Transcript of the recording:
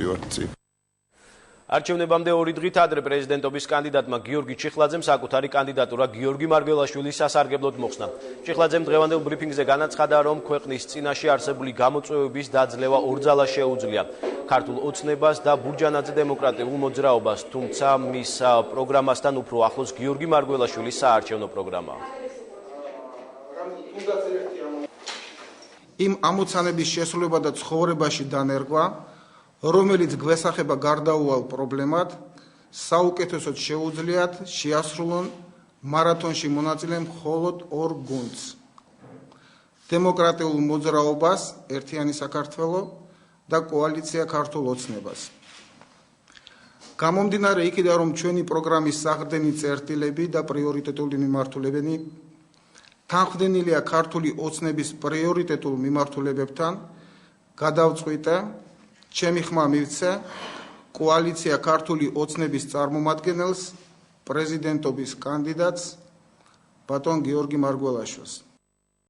მივდივართ წინ. არჩევნებამდე 2 დღით ადრე პრეზიდენტობის კანდიდატმა გიორგი ჩიხლაძემ საკუთარი კანდიდატურა გიორგი მარგველაშვილის სასარგებლოდ მოხსნა. ჩიხლაძემ დღევანდელ ბრიფინგზე განაცხადა, რომ ქვეყნის წინაშე არსებული გამოწვევების დაძლევა ორძალა შეუძლია ქართულ ოცნებას და ბურჯანაძე დემოკრატიულ მოძრაობას, თუმცა მის პროგრამასთან უფრო ახლოს გიორგი მარგველაშვილის საარჩევნო პროგრამაა. იმ ამოცანების შესრულება და ცხოვრებაში დანერგვა, რომელიც გვესახება გარდაუვალ პრობლემად, საუკეთესოდ შეუძლიათ შეასრულონ მარათონში მონაწილე მხოლოდ 2 გუნდს. დემოკრატიულ მოძრაობას ერთიანი საქართველო და კოალიცია ქართულ ოცნებას. გამომდინარე იქიდან, რომ ჩვენი პროგრამის საყრდენი წერტილები და პრიორიტეტული მიმართულებები თანხმდენილია ქართული ოცნების პრიორიტეტულ მიმართულებებთან, გადავწყვიტე ჩემი ხმა მივცე კოალიცია ქართული ოცნების წარმომადგენელს პრეზიდენტობის კანდიდატს ბატონ გიორგი მარგველაშვილს.